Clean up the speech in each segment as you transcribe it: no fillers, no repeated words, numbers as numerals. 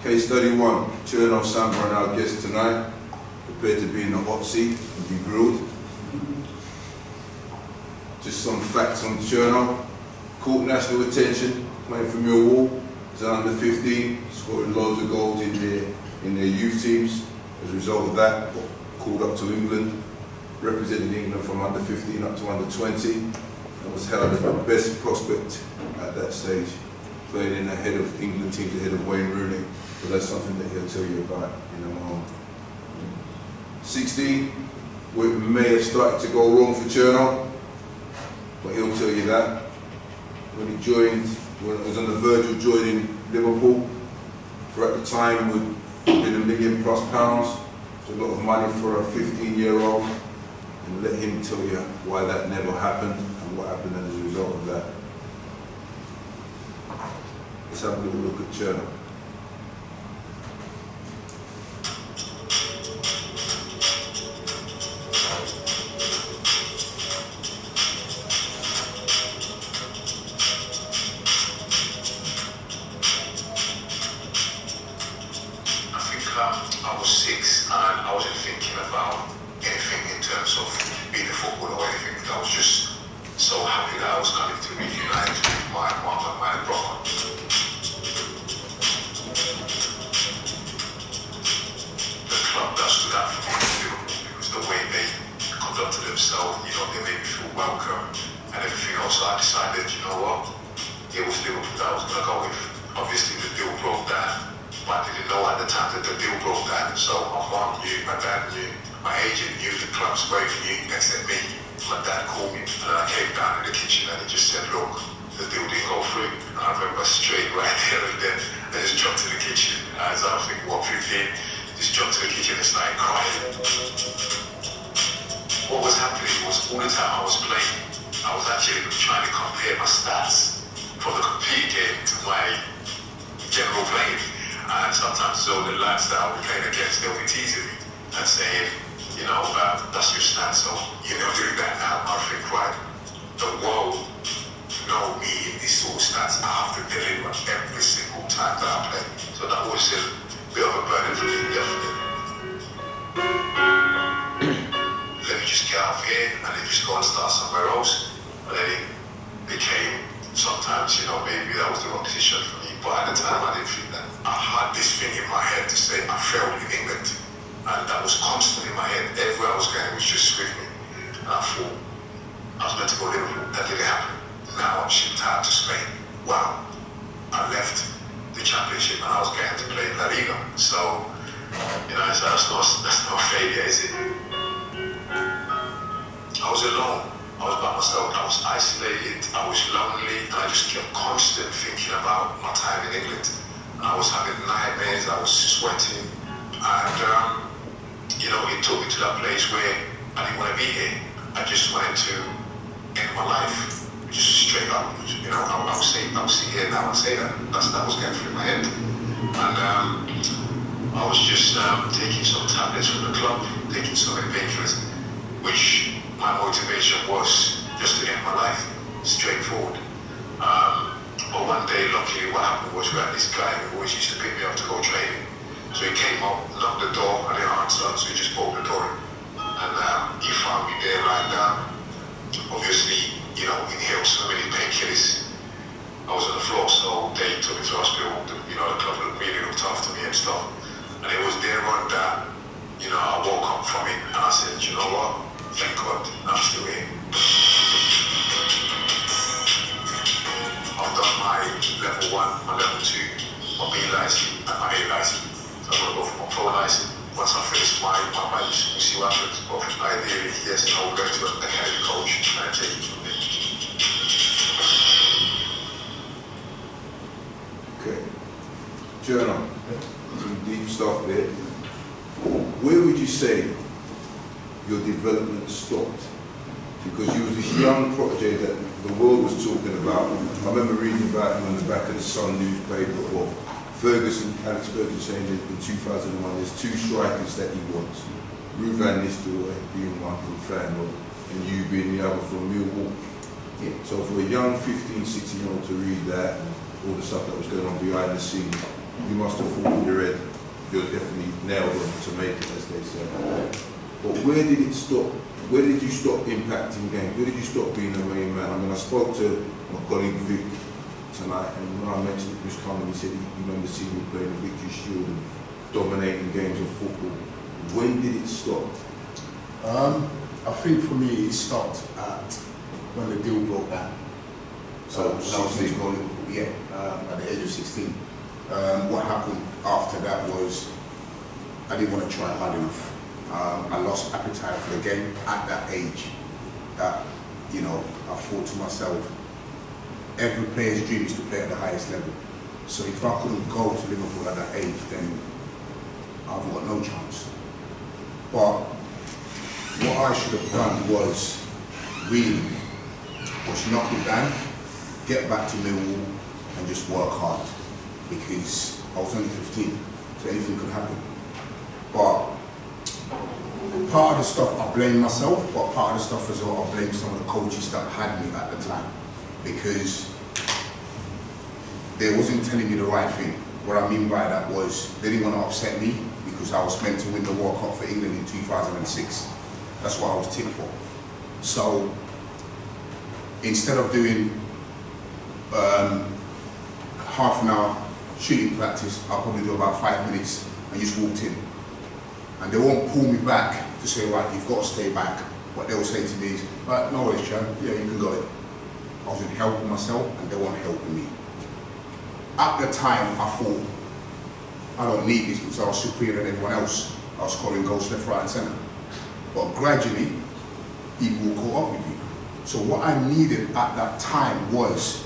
Case study 1, Cherno Samba and our guest tonight, prepared to be in the hot seat and be grilled. Just some facts on Cherno. Caught national attention, playing for Millwall. He's under 15, scoring loads of goals in their youth teams. As a result of that, called up to England, represented England from under 15 up to under 20, and was held as the best prospect at that stage, playing in the head of England teams ahead of Wayne Rooney. But that's something that he'll tell you about in a moment. 16, where it may have started to go wrong for Cherno, but he'll tell you that. When he was on the verge of joining Liverpool, for at the time would have been £1 million+. It's a lot of money for a 15-year-old, and let him tell you why that never happened and what happened as a result of that. Let's have a little look at Cherno. I was 6 and I wasn't thinking about anything in terms of being a footballer or anything. I was just so happy that I was coming to reunite with my mum and my brother. The club that stood out for me was Liverpool because the way they conducted themselves, you know, they made me feel welcome and everything else. So I decided, you know what, it was Liverpool that I was going to go with. Obviously the deal broke down. But I didn't know at the time that the deal broke down, so my mom knew, my dad knew, my agent knew, the club's both knew, except me. My dad called me, and I came down in the kitchen and he just said, look, the deal didn't go through. And I remember straight right there and then, I just jumped to the kitchen, as I was thinking, what, 15? Just jumped to the kitchen and started crying. What was happening was, all the time I was playing, I was actually trying to compare my stats for the complete game to my general playing. And sometimes so the lads that I'll be playing against, they'll be teasing me and saying, you know, that's your stats, so you're not doing that now. I think, right, the world know me in these sort of stats. I have to deliver every single time that I play. So that was a bit of a burden for me, definitely. Let me just get out of here and then just go and start somewhere else. And then it became sometimes, you know, maybe that was the wrong decision for me. But at the time, I didn't think that. I had this thing in my head to say I failed in England, and that was constant in my head. Everywhere I was going, it was just with me. And I thought I was meant to go to Liverpool. That didn't happen. Now I'm shipped out to Spain. Wow! I left the Championship and I was going to play in La Liga. So, you know, so that's not failure, is it? I was alone. I was by myself. I was isolated. I was lonely, and I just kept constant thinking about my time in England. I was having nightmares, I was sweating, and you know, it took me to that place where I didn't want to be here. I just wanted to end my life, just straight up. You know, I was sitting here now and say that. That was going through my head. And I was just taking some tablets from the club, taking some painkillers, which my motivation was just to end my life, straightforward. But one day, luckily, what happened was we had this guy who always used to pick me up to go training. So he came up, knocked the door, I didn't answer, so he just broke the door in. And he found me there lying down. Obviously, you know, inhaled so many painkillers. I was on the floor, so they took me to hospital. You know, the club really looked after me and stuff. And it was there on that, you know, I woke up from it and I said, you know what, thank God, I'm still here. I've done my level 1, my level 2, my B license and my A license. So I'm going to go for my pro license. Once I finish my license, we'll see what happens. But ideally, yes, I will go to an academy coach and take it from there. Okay. Cherno, some deep stuff there. Where would you say your development stopped? Because you was this young protege that the world was talking about. I remember reading about him on the back of the Sun newspaper, or Alex Ferguson saying that in 2001 there's 2 strikers that he wants. Ruud van Nistelrooy being one from Feyenoord and you being the other from Millwall. Yeah. So for a young 15, 16-year-old to read that, and all the stuff that was going on behind the scenes, you must have thought in your head, you're definitely nailed on to make it, as they say. But where did it stop? Where did you stop impacting games? Where did you stop being the main man? I mean, I spoke to my colleague Vic tonight, and when I mentioned it was coming, he said he remember seeing me playing the Victory Shield and dominating games of football. When did it stop? I think for me it stopped at when the deal broke down. So I was going to Liverpool, at the age of 16. What happened after that was I didn't want to try hard enough. I lost appetite for the game at that age. That, you know, I thought to myself, every player's dream is to play at the highest level. So if I couldn't go to Liverpool at that age, then I've got no chance. But what I should have done was really knock it down, get back to Millwall and just work hard, because I was only 15, so anything could happen. But part of the stuff I blame myself, but part of the stuff as well I blame some of the coaches that had me at the time, because they wasn't telling me the right thing. What I mean by that was they didn't want to upset me, because I was meant to win the World Cup for England in 2006. That's what I was ticked for. So instead of doing half an hour shooting practice, I'll probably do about 5 minutes and just walked in. And they won't pull me back to say, right, you've got to stay back. What they will say to me is, right, no worries, Cherno, yeah, you can go in. I wasn't helping myself and they weren't helping me. At the time, I thought, I don't need this because I was superior than everyone else. I was scoring goals left, right and centre. But gradually, people will caught up with you. So what I needed at that time was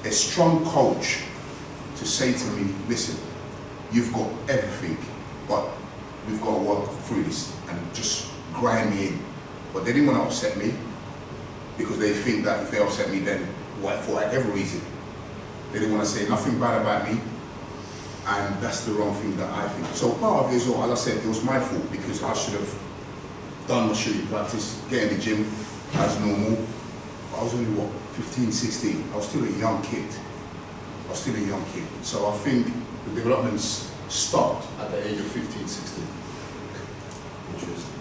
a strong coach to say to me, listen, you've got everything, but we've got to work through this and just grind me in. But they didn't want to upset me, because they think that if they upset me, then for whatever reason, they didn't want to say nothing bad about me, and that's the wrong thing that I think. So part of it as well, as I said, it was my fault, because I should have done my shooting practice, get in the gym as normal. I was only, what, 15, 16. I was still a young kid. So I think the developments stopped at the age of 15, 16. Interesting.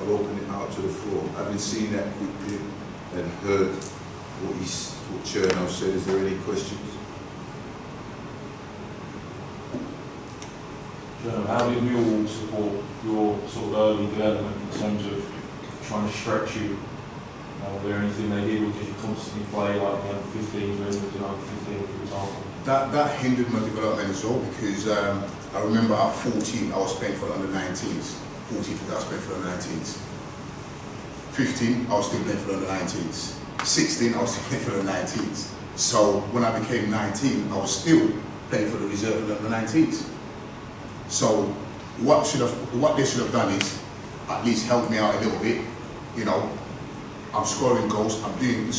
I'll open it out to the floor. Having seen that quickly and heard what Cherno said, is there any questions? How did Millwall support your sort of early development in terms of trying to stretch you? Was there anything they did, or did you constantly play like the under 15s when you were under 15, for example? That hindered my development as well, because I remember at 14 I was playing for the under 19s. 14 I was playing for the under 19s. 15 I was still playing for the under 19s. 16 I was still playing for the 19s. So when I became 19, I was still playing for the reserve of the under 19s. So what they should have done is at least help me out a little bit. You know, I'm scoring goals, I'm doing the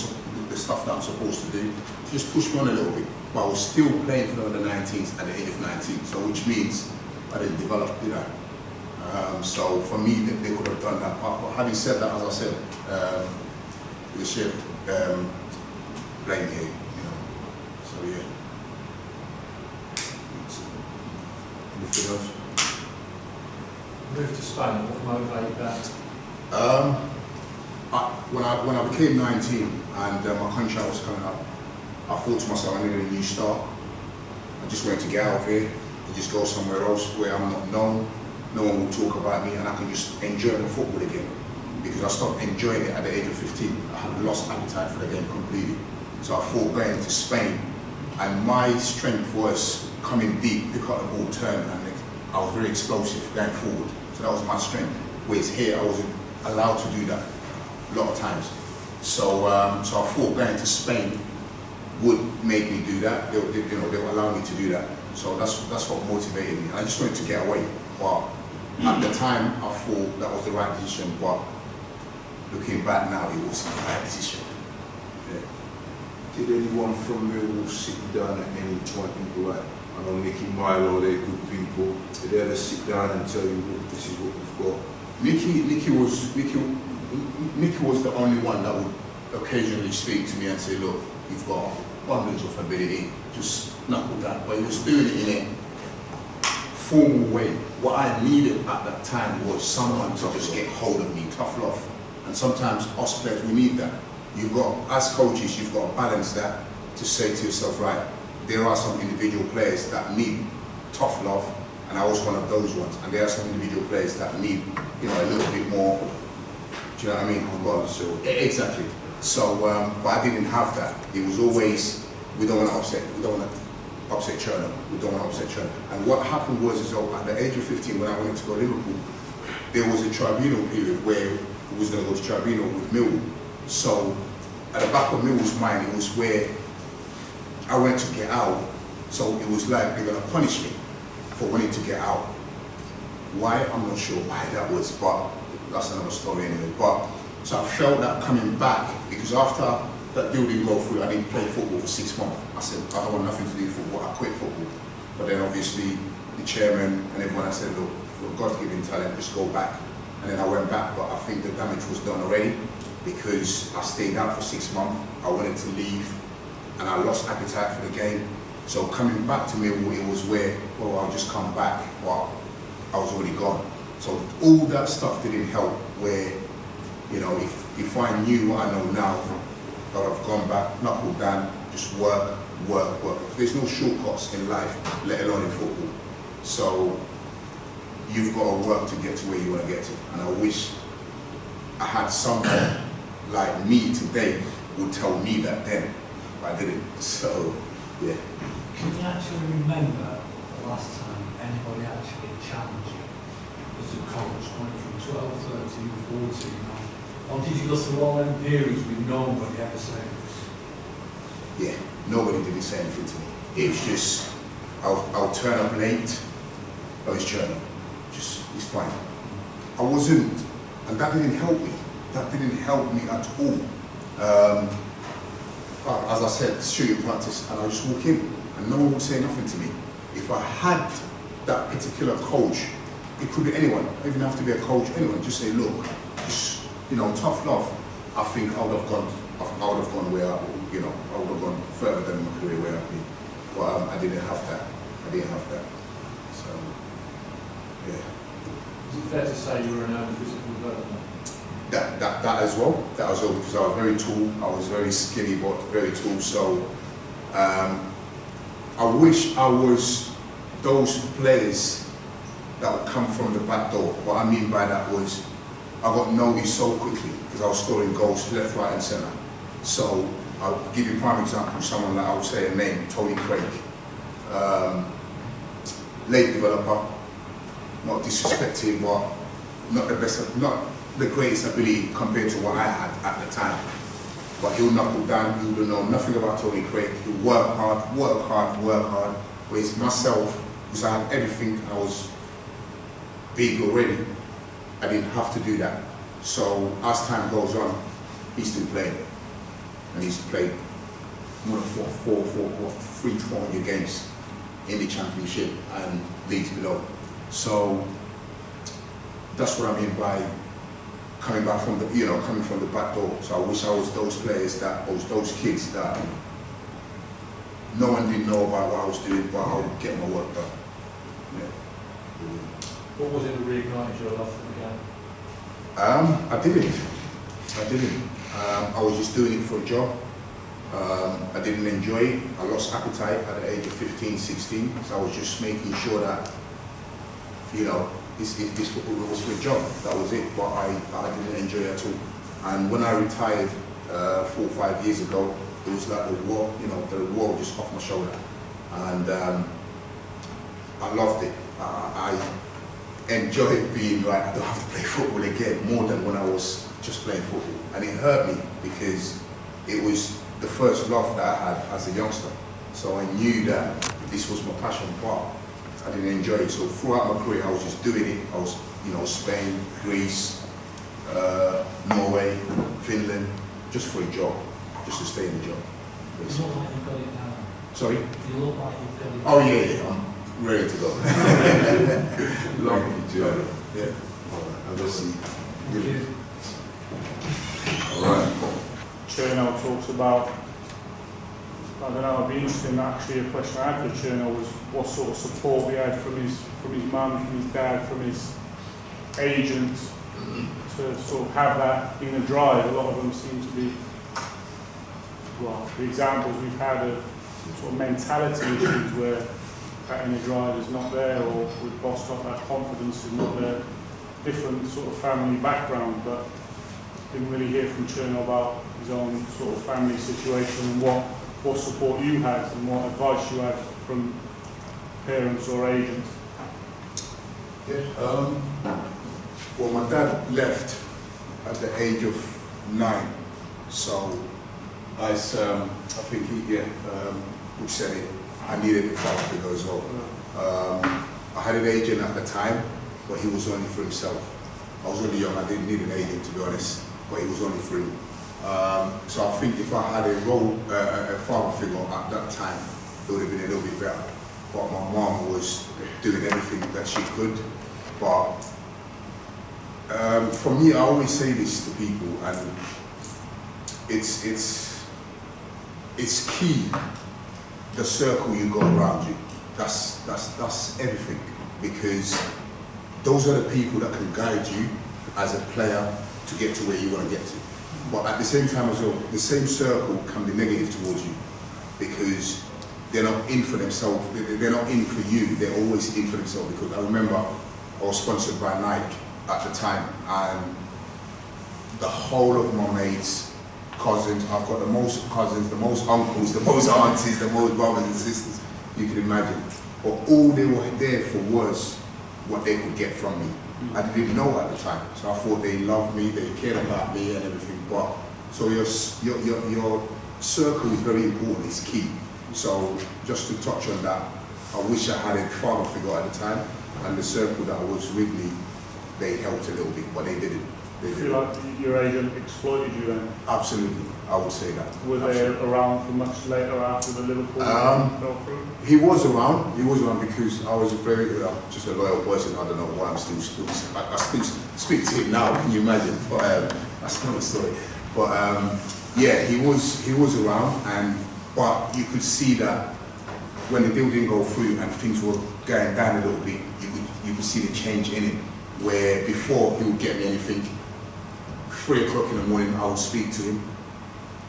stuff that I'm supposed to do, just push me on a little bit. But I was still playing for the under 19s at the age of 19, so which means I didn't develop, did I? So for me, they could have done that part. But having said that, as I said, they should blame here, you know. So yeah. Anything else? Move to Spain, what motivated that? When I became 19 and my contract was coming up, I thought to myself, I needed a new start. I just wanted to get out of here and just go somewhere else where I'm not known, no one will talk about me, and I can just enjoy the football again. Because I stopped enjoying it at the age of 15. I had lost appetite for the game completely. So I thought going to Spain, and my strength was coming deep, pick up the ball, turn, and I was very explosive going forward. So that was my strength. Whereas here, I wasn't allowed to do that a lot of times. So I thought going to Spain would make me do that. They would allow me to do that. So that's what motivated me. I just wanted to get away. But at the time, I thought that was the right decision. But looking back now, it wasn't the right decision. Yeah. Did anyone from Millwall sit you down at any point and be like, I know Nicky Milo, they're good people. Did they ever sit down and tell you, look, this is what we've got? Nicky was the only one that would occasionally speak to me and say, look, you've got abundance of ability, just knuckle down. But he was doing it in formal way. What I needed at that time was someone to just get hold of me, tough love. And sometimes us players, we need that. You've got, as coaches, you've got to balance that to say to yourself, right, there are some individual players that need tough love, and I was one of those ones. And there are some individual players that need, you know, a little bit more, do you know what I mean? Well, so, exactly. So, but I didn't have that. It was always, we don't want to upset Cherno. We don't want to upset Cherno. And what happened was, at the age of 15, when I wanted to go to Liverpool, there was a tribunal period where we was going to go to tribunal with Millwall. So, at the back of Millwall's mind, it was where I wanted to get out. So it was like they're going to punish me for wanting to get out. Why? I'm not sure why that was, but that's another story anyway. But so I felt that coming back, because after that deal didn't go through, I didn't play football for 6 months. I said, I don't want nothing to do with football, I quit football. But then obviously the chairman and everyone, I said, look, for God-given talent, just go back. And then I went back, but I think the damage was done already, because I stayed out for 6 months. I wanted to leave, and I lost appetite for the game. So coming back to Millwall, it was where, well, I'll just come back, but I was already gone. So all that stuff didn't help, where, you know, if I knew what I know now, I would have gone back, knuckled down, just work. There's no shortcuts in life, let alone in football. So you've got to work to get to where you want to get to. And I wish I had someone like me today would tell me that then, but I didn't. So, yeah. Can you actually remember the last time anybody actually challenged you as a coach, going from 12, 13, 14 on? Or did you go through all them periods with nobody ever saying this? Yeah, nobody did say anything to me. It was just, I'll turn up late, oh, it's Cherno. Just, it's fine. I wasn't, and that didn't help me. That didn't help me at all. As I said, shooting practice, and I just walk in, and no one would say nothing to me. If I had that particular coach, it could be anyone, it doesn't even have to be a coach, anyone, just say, look, just, you know, tough love. I think I would have gone where I, you know, I would have gone further than my career where I've been. But I didn't have that. So, yeah. Is it fair to say you were an early physical development? That as well, because I was very tall, I was very skinny but very tall, so I wish I was those players that would come from the back door. What I mean by that was I got noticed so quickly because I was scoring goals left, right and centre. So I'll give you a prime example, someone like I would say a name, Tony Craig, late developer, not disrespecting, but not the best, not the greatest ability compared to what I had at the time. But he'll knuckle down, he would know nothing about Tony Craig. He'll work hard. Whereas myself, because I had everything, I was big already, I didn't have to do that. So as time goes on, he's still playing. And he's played more than 400 games in the championship and leagues below. So that's what I mean by coming back from the, coming from the back door. So I wish I was those players those kids that no one didn't know about what I was doing, but I would get my work done. Yeah. What was it that reignited your love for the game? I didn't. I was just doing it for a job. I didn't enjoy it. I lost appetite at the age of 15, 16. So I was just making sure that, this football was for a job. That was it. But I didn't enjoy it at all. And when I retired 4 or 5 years ago, it was like the wall just off my shoulder. And I loved it. I enjoyed being like, I don't have to play football again, more than when I was just playing football. And it hurt me because it was the first love that I had as a youngster. So I knew that this was my passion, but I didn't enjoy it. So throughout my career, I was just doing it. I was, Spain, Greece, Norway, Finland, just for a job, just to stay in the job. You look like you've got it now. Sorry? You look like you've got it now. Oh yeah, I'm ready to go. Lovely job. Yeah. I'll just see. Thank you. All right. Cherno talks about I don't know, it'd be interesting, actually a question I had for Cherno was what sort of support he had from his mum, from his dad, from his agent, to sort of have that inner drive. A lot of them seem to be, well, the examples we've had of sort of mentality issues where that inner drive is not there, or with bossed up, that confidence is not there. Different sort of family background, but didn't really hear from Cherno about his own sort of family situation and what support you had and what advice you had from parents or agents. Yeah, well, my dad left at the age of 9, so I think which said it, I needed a father figure as well. I had an agent at the time, but he was only for himself. I was really young, I didn't need an agent, to be honest, but he was only for him. So I think if I had a father figure at that time, it would have been a little bit better. But my mom was doing everything that she could. But for me, I always say this to people, and it's key, the circle you go around you. That's everything, because those are the people that can guide you as a player to get to where you want to get to. But at the same time as well, the same circle can be negative towards you, because they're not in for themselves, they're not in for you, they're always in for themselves. Because I remember I was sponsored by Nike at the time, and the whole of my mates, cousins, I've got the most cousins, the most uncles, the most aunties, the most brothers and sisters you can imagine. But all they were there for was what they could get from me. I didn't know at the time, so I thought they loved me, they cared about me and everything. But so your circle is very important, it's key. So just to touch on that, I wish I had a father figure at the time, and the circle that was with me, they helped a little bit, but they didn't. Do you feel like your agent exploited you then? Absolutely, I would say that. Were they around for much later after the Liverpool fell through? He was around because I was just a loyal person. I don't know why I still speak to him now, can you imagine? But that's another story. But yeah, he was around, but you could see that when the deal didn't go through and things were going down a little bit, you could see the change in him, where before he would get me anything, 3 o'clock in the morning I would speak to him,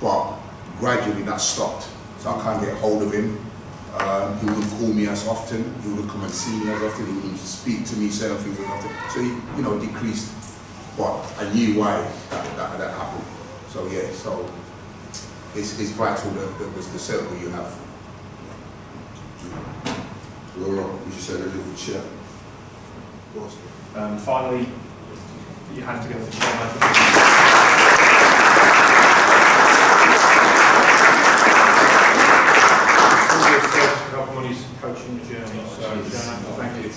but gradually that stopped. So I can't get hold of him. He wouldn't call me as often, he wouldn't come and see me as often, he wouldn't speak to me certain things as often. So he, decreased, but I knew why that happened. So yeah, so it's vital, the circle you have. Laura, we just had a little chat. Finally, you have to go for Cherno. Help on his coaching journey. So, thank you.